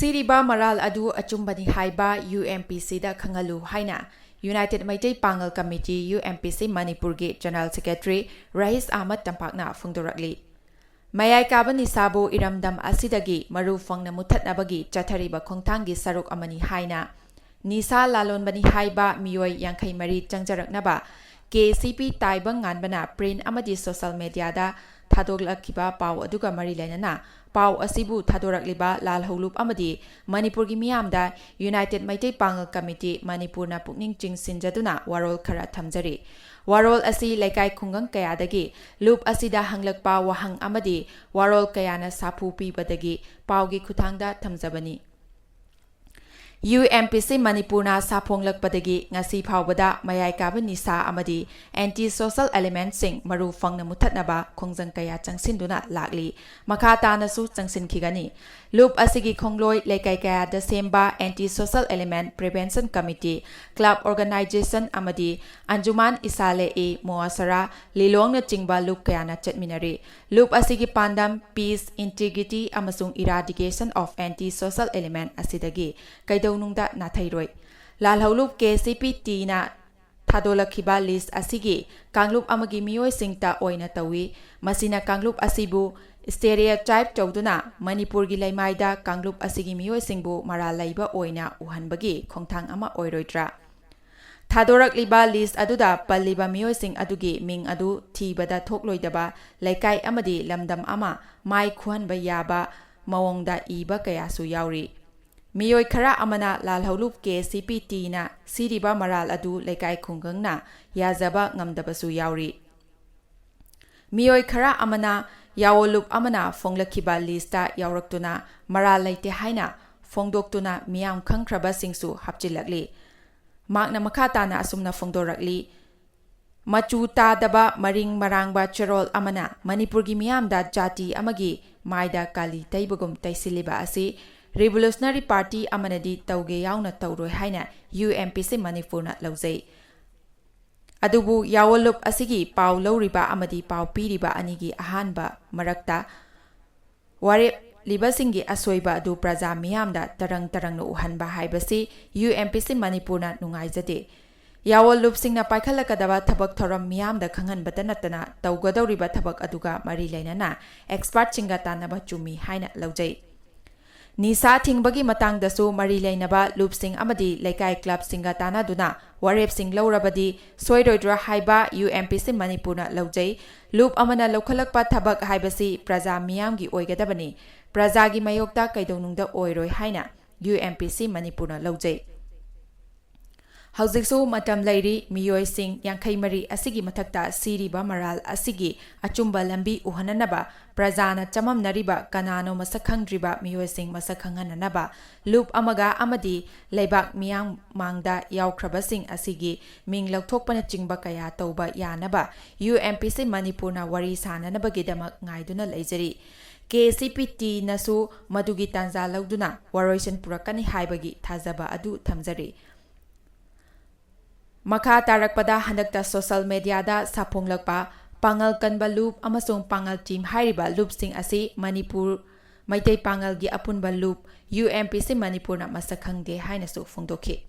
ꯁꯤꯔꯤꯕ ꯃꯔꯥꯜ ꯑꯗꯨ ꯑꯆꯨꯝꯕꯅꯤ ꯍꯥꯏꯕ UMPCꯗ ꯈꯪꯍꯜꯂꯨ ꯍꯥꯏꯅ ꯌꯨꯅꯥꯏꯇꯦꯠ ꯃꯩꯇꯩ ꯄꯥꯡꯒꯜ ꯀꯝꯃꯤꯇꯤ UMPC ꯃꯅꯤꯄꯨꯔꯒꯤ ꯖꯦꯅꯔꯦꯜ ꯁꯦꯀ꯭ꯔꯦꯇꯔꯤ ꯔꯍꯤꯁ ꯑꯍꯃꯗ ꯇꯝꯄꯥꯛꯅ ꯐꯣꯡꯗꯣꯔꯛꯂꯤ꯫ ꯃꯌꯥꯏ ꯀꯥꯕ ꯅꯤꯁꯥꯕꯨ ꯏꯔꯝꯗꯝ ꯑꯁꯤꯗꯒꯤ ꯃꯔꯨ ꯐꯪꯅ ꯃꯨꯠꯊꯠꯅꯕꯒꯤ ꯆꯠꯊꯔꯤꯕ ꯈꯣꯡꯊꯥꯡꯒꯤ ꯁꯔꯨꯛ ꯑꯃꯅꯤ ꯍꯥꯏꯅ ꯅꯤꯁꯥ ꯂꯥꯂꯣꯟꯕꯅꯤ ꯍꯥꯏꯕ ꯃꯤꯑꯣꯏ 84 ꯆꯪꯖꯔꯛꯅꯕ KCP ꯇꯥꯏꯕꯪ ꯉꯥꯟꯕꯅ ꯄ꯭ꯔꯤꯟ ꯑꯃꯗꯤ ꯁꯣꯁꯤꯌꯦꯜ ꯃꯤꯗꯤꯌꯥꯗ ꯊꯥꯗꯣꯛꯂꯛꯈꯤꯕ ꯄꯥꯎ ꯑꯗꯨꯒ ꯃꯔꯤ ꯂꯩꯅꯅ ꯄꯥꯎ ꯑꯁꯤꯕꯨ ꯊꯥꯗꯣꯔꯛꯂꯤꯕ ꯂꯥꯜꯍꯧꯂꯨꯞ ꯑꯃꯗꯤ ꯃꯅꯤꯄꯨꯔꯒꯤ ꯃꯤꯌꯥꯝꯗ ꯌꯨꯅꯥꯏꯇꯦꯠ ꯃꯩꯇꯩ ꯄꯥꯡꯒꯜ ꯀꯝꯃꯤꯇꯤ ꯃꯅꯤꯄꯨꯔꯅ ꯄꯨꯛꯅꯤꯡ ꯆꯤꯡꯁꯤꯟꯖꯗꯨꯅ ꯋꯥꯔꯣꯜ ꯈꯔ ꯊꯝꯖꯔꯤ꯫ ꯋꯥꯔꯣꯜ ꯑꯁꯤ ꯂꯩꯀꯥꯏ ꯈꯨꯡꯒꯪ ꯀꯌꯥꯗꯒꯤ ꯂꯨꯞ ꯑꯁꯤꯗ ꯍꯪꯂꯛꯄ ꯋꯥꯍꯪ ꯑꯃꯗꯤ ꯋꯥꯔꯣꯜ ꯀꯌꯥꯅ ꯁꯥꯐꯨ ꯄꯤꯕꯗꯒꯤ ꯄꯥꯎꯒꯤ ꯈꯨꯠꯊꯥꯡꯗ ꯊꯝꯖꯕꯅꯤ꯫ UMPC ꯃꯅꯤꯄꯨꯔꯅ ꯁꯥꯐꯣꯡꯂꯛꯄꯗꯒꯤ ꯉꯁꯤ ꯐꯥꯎꯕꯗ ꯃꯌꯥꯏ ꯀꯥꯕ ꯅꯤꯁꯥ ꯑꯃꯗꯤ ꯑꯦꯟꯇꯤ ꯁꯣꯁꯦꯜ ꯑꯦꯂꯤꯃꯦꯟꯠꯁꯤꯡ ꯃꯔꯨ ꯐꯪꯅ ꯃꯨꯠꯊꯠꯅꯕ ꯈꯣꯡꯖꯪ ꯀꯌꯥ ꯆꯪꯁꯤꯟꯗꯨꯅ ꯂꯥꯛꯂꯤ, ꯃꯈꯥ ꯇꯥꯅꯁꯨ ꯆꯪꯁꯤꯟꯈꯤꯒꯅꯤ꯫ ꯂꯨꯞ ꯑꯁꯤꯒꯤ ꯈꯣꯡꯂꯣꯏ ꯂꯩꯀꯥꯏ ꯀꯌꯥꯗ ꯁꯦꯝꯕ anti social element prevention committee, club organisation ꯑꯃꯗꯤ ꯑꯟꯖꯨꯃꯥꯟ ꯏꯁꯥꯂꯦ-ꯏ-ꯃꯣꯑꯁꯔꯥ ꯂꯤꯂꯣꯡꯅꯆꯤꯡꯕ ꯂꯨꯞ ꯀꯌꯥꯅ ꯆꯠꯃꯤꯟꯅꯔꯤ꯫ ꯂꯨꯞ ꯑꯁꯤꯒꯤ ꯄꯥꯟꯗꯝ ꯄꯤꯁ, ꯏꯟꯇꯤꯒ꯭ꯔꯤꯇꯤ ꯑꯃꯁꯨꯡ ꯏꯔꯥꯗꯤꯀꯦꯁꯟ ꯑꯣꯐ ꯑꯦꯟꯇꯤ ꯁꯣꯁꯦꯜ ꯑꯦꯂꯤꯃꯦꯟꯠ ꯑꯁꯤꯗꯒꯤ ꯀꯩꯗꯧꯅꯨꯡꯗ ꯅꯥꯊꯩꯔꯣꯏ꯫ ꯂꯥꯜꯍꯧꯂꯨꯞ KCP-Tꯅ ꯊꯥꯗꯣꯛꯂꯛꯈꯤꯕ ꯂꯤꯁꯠ ꯑꯁꯤꯒꯤ ꯀꯥꯡꯂꯨꯞ ꯑꯃꯒꯤ ꯃꯤꯑꯣꯏꯁꯤꯡꯇ ꯑꯣꯏꯅ ꯇꯧꯏ꯫ ꯃꯁꯤꯅ ꯀꯥꯡꯂꯨꯞ ꯑꯁꯤꯕꯨ ꯁ꯭ꯇꯦꯔꯤꯑꯣꯇꯥꯏꯞ ꯇꯧꯗꯨꯅ ꯃꯅꯤꯄꯨꯔꯒꯤ ꯂꯩꯃꯥꯏꯗ ꯀꯥꯡꯂꯨꯞ ꯑꯁꯤꯒꯤ ꯃꯤꯑꯣꯏꯁꯤꯡꯕꯨ ꯃꯔꯥꯜ ꯂꯩꯕ ꯑꯣꯏꯅ ꯎꯍꯟꯕꯒꯤ ꯈꯣꯡꯊꯥꯡ ꯑꯃ ꯑꯣꯏꯔꯣꯏꯗ꯭ꯔꯥ? ꯊꯥꯗꯣꯔꯛꯂꯤꯕ ꯂꯤꯁꯠ ꯑꯗꯨꯗ ꯄꯜꯂꯤꯕ ꯃꯤꯑꯣꯏꯁꯤꯡ ꯑꯗꯨꯒꯤ ꯃꯤꯡ ꯑꯗꯨ ꯊꯤꯕꯗ ꯊꯣꯛꯂꯣꯏꯗꯕ ꯂꯩꯀꯥꯏ ꯑꯃꯗꯤ ꯂꯝꯗꯝ ꯑꯃ ꯃꯥꯏ ꯈꯨꯍꯟꯕ ꯌꯥꯕ ꯃꯑꯣꯡꯗ ꯏꯕ ꯀꯌꯥꯁꯨ ꯌꯥꯎꯔꯤ꯫ ꯃꯤꯑꯣꯏ ꯈꯔ ꯑꯃꯅ ꯂꯥꯜꯍꯧꯂꯨꯞ KCP-Tꯅ ꯁꯤꯔꯤꯕ ꯃꯔꯥꯜ ꯑꯗꯨ ꯂꯩꯀꯥꯏ ꯈꯨꯡꯒꯪꯅ ꯌꯥꯖꯕ ꯉꯝꯗꯕꯁꯨ ꯌꯥꯎꯔꯤ꯫ ꯃꯤꯑꯣꯏ ꯈꯔ ꯑꯃꯅ ꯌꯥꯑꯣꯟꯂꯨꯞ ꯑꯃꯅ ꯐꯣꯡꯂꯛꯈꯤꯕ ꯂꯤꯁꯠꯇ ꯌꯥꯎꯔꯛꯇꯨꯅ ꯃꯔꯥꯜ ꯂꯩꯇꯦ ꯍꯥꯏꯅ ꯐꯣꯡꯗꯣꯛꯇꯨꯅ ꯃꯤꯌꯥꯝ ꯈꯪꯈ꯭ꯔꯕꯁꯤꯡꯁꯨ ꯍꯥꯞꯆꯤꯜꯂꯛꯂꯤ꯫ ꯃꯍꯥꯛꯅ ꯃꯈꯥ ꯇꯥꯅ ꯑꯁꯨꯝꯅ ꯐꯣꯡꯗꯣꯔꯛꯂꯤ꯫ ꯃꯆꯨ ꯇꯥꯗꯕ ꯃꯔꯤꯡ ꯃꯔꯥꯡꯕ ꯆꯦꯔꯣꯜ ꯑꯃꯅ ꯃꯅꯤꯄꯨꯔꯒꯤ ꯃꯤꯌꯥꯝꯗ ꯖꯥꯇꯤ ꯑꯃꯒꯤ ꯃꯥꯏꯗ ꯀꯥꯂꯤ ꯇꯩꯕꯒꯨꯝ ꯇꯩꯁꯤꯜꯂꯤꯕ ꯑꯁꯤ ꯔꯤꯚꯣꯂꯨꯁꯅꯔꯤ ꯄꯥꯔꯇꯤ ꯑꯃꯅꯗꯤ ꯇꯧꯒꯦ ꯌꯥꯎꯅ ꯇꯧꯔꯣꯏ ꯍꯥꯏꯅ UMPC ꯃꯅꯤꯄꯨꯔꯅ ꯂꯧꯖꯩ꯫ ꯑꯗꯨꯕꯨ ꯌꯥꯑꯣꯟꯂꯨꯞ ꯑꯁꯤꯒꯤ ꯄꯥꯎ ꯂꯧꯔꯤꯕ ꯑꯃꯗꯤ ꯄꯥꯎ ꯄꯤꯔꯤꯕ ꯑꯅꯤꯒꯤ ꯑꯍꯥꯟꯕ ꯃꯔꯛꯇ ꯋꯥꯔꯦꯞꯂꯤꯕꯁꯤꯡꯒꯤ ꯑꯁꯣꯏꯕ ꯑꯗꯨ ꯄ꯭ꯔꯖꯥ ꯃꯤꯌꯥꯝꯗ ꯇꯔꯪ ꯇꯔꯪꯅ ꯎꯍꯟꯕ ꯍꯥꯏꯕꯁꯤ UMPC ꯃꯅꯤꯄꯨꯔꯅ ꯅꯨꯡꯉꯥꯏꯖꯗꯦ꯫ ꯌꯥꯑꯣꯟꯂꯨꯞꯁꯤꯡꯅ ꯄꯥꯏꯈꯠꯂꯛꯀꯗꯕ ꯊꯕꯛ ꯊꯧꯔꯝ ꯃꯤꯌꯥꯝꯗ ꯈꯪꯍꯟꯕꯇ ꯅꯠꯇꯅ ꯇꯧꯒꯗꯧꯔꯤꯕ ꯊꯕꯛ ꯑꯗꯨꯒ ꯃꯔꯤ ꯂꯩꯅꯅ ꯑꯦꯛꯁꯄꯔꯠꯁꯤꯡꯒ ꯇꯥꯟꯅꯕ ꯆꯨꯝꯃꯤ ꯍꯥꯏꯅ ꯂꯧꯖꯩ꯫ ꯅꯤꯁꯥ ꯊꯤꯡꯕꯒꯤ ꯃꯇꯥꯡꯗꯁꯨ ꯃꯔꯤ ꯂꯩꯅꯕ ꯂꯨꯞꯁꯤꯡ ꯑꯃꯗꯤ ꯂꯩꯀꯥꯏ ꯀ꯭ꯂꯕꯁꯤꯡꯒ ꯇꯥꯟꯅꯗꯨꯅ ꯋꯥꯔꯦꯞꯁꯤꯡ ꯂꯧꯔꯕꯗꯤ ꯁꯣꯏꯔꯣꯏꯗ꯭ꯔꯥ ꯍꯥꯏꯕ UMPC ꯃꯅꯤꯄꯨꯔꯅ ꯂꯧꯖꯩ꯫ ꯂꯨꯞ ꯑꯃꯅ ꯂꯧꯈꯠꯂꯛꯄ ꯊꯕꯛ ꯍꯥꯏꯕꯁꯤ प्रजा ꯃꯤꯌꯥꯝꯒꯤ ꯑꯣꯏꯒꯗꯕꯅꯤ, प्रजाꯒꯤ ꯃꯥꯌꯣꯛꯇ ꯀꯩꯗꯧꯅꯨꯡꯗ ꯑꯣꯏꯔꯣꯏ ꯍꯥꯏꯅ UMPC ꯃꯅꯤꯄꯨꯔꯅ ꯂꯧꯖꯩ꯫ ꯍꯧꯖꯤꯛꯁꯨ ꯃꯇꯝ ꯂꯩꯔꯤ꯫ ꯃꯤꯑꯣꯏꯁꯤꯡ 84 ꯑꯁꯤꯒꯤ ꯃꯊꯛꯇ ꯁꯤꯔꯤꯕ ꯃꯔꯥꯜ ꯑꯁꯤꯒꯤ ꯑꯆꯨꯝꯕ ꯂꯝꯕꯤ ꯎꯍꯟꯅꯅꯕ, प्रजाꯅ ꯆꯃꯝꯅꯔꯤꯕ ꯀꯅꯥꯅꯣ ꯃꯁꯛ ꯈꯪꯗ꯭ꯔꯤꯕ ꯃꯤꯑꯣꯏꯁꯤꯡ ꯃꯁꯛ ꯈꯪꯍꯟꯅꯅꯕ, ꯂꯨꯞ ꯑꯃꯒ ꯑꯃꯗꯤ ꯂꯩꯕꯥꯛ ꯃꯤꯌꯥꯝꯃꯥꯡꯗ ꯌꯥꯎꯈ꯭ꯔꯕꯁꯤꯡ ꯑꯁꯤꯒꯤ ꯃꯤꯡ ꯂꯧꯊꯣꯛꯄꯅꯆꯤꯡꯕ ꯀꯌꯥ ꯇꯧꯕ ꯌꯥꯅꯕ UMPC ꯃꯅꯤꯄꯨꯔꯅ ꯋꯥꯔꯤ ꯁꯥꯅꯅꯕꯒꯤꯗꯃꯛ ꯉꯥꯏꯗꯨꯅ ꯂꯩꯖꯔꯤ꯫ KCP-Tꯅꯁꯨ ꯃꯗꯨꯒꯤ ꯇꯥꯟꯖꯥ ꯂꯧꯗꯨꯅ ꯋꯥꯔꯣꯏꯁꯤꯟ ꯄꯨꯔꯛꯀꯅꯤ ꯍꯥꯏꯕꯒꯤ ꯊꯥꯖꯕ ꯑꯗꯨ ꯊꯝꯖꯔꯤ꯫ ꯃꯈꯥ ꯇꯥꯔꯛꯄꯗ ꯍꯟꯗꯛꯇ ꯁꯣꯁꯤꯌꯦꯜ ꯃꯤꯗꯤꯌꯥꯗ ꯁꯥꯐꯣꯡꯂꯛꯄ ꯄꯥꯡꯒꯜ ꯀꯟꯕ ꯂꯨꯞ ꯑꯃꯁꯨꯡ ꯄꯥꯡꯒꯜ ꯇꯤꯝ ꯍꯥꯏꯔꯤꯕ ꯂꯨꯞꯁꯤꯡ ꯑꯁꯤ ꯃꯅꯤꯄꯨꯔ ꯃꯩꯇꯩ ꯄꯥꯡꯒꯜꯒꯤ ꯑꯄꯨꯟꯕ ꯂꯨꯞ UMPC ꯃꯅꯤꯄꯨꯔꯅ ꯃꯁꯛ ꯈꯪꯗꯦ ꯍꯥꯏꯅꯁꯨ ꯐꯣꯡꯗꯣꯛꯈꯤ꯫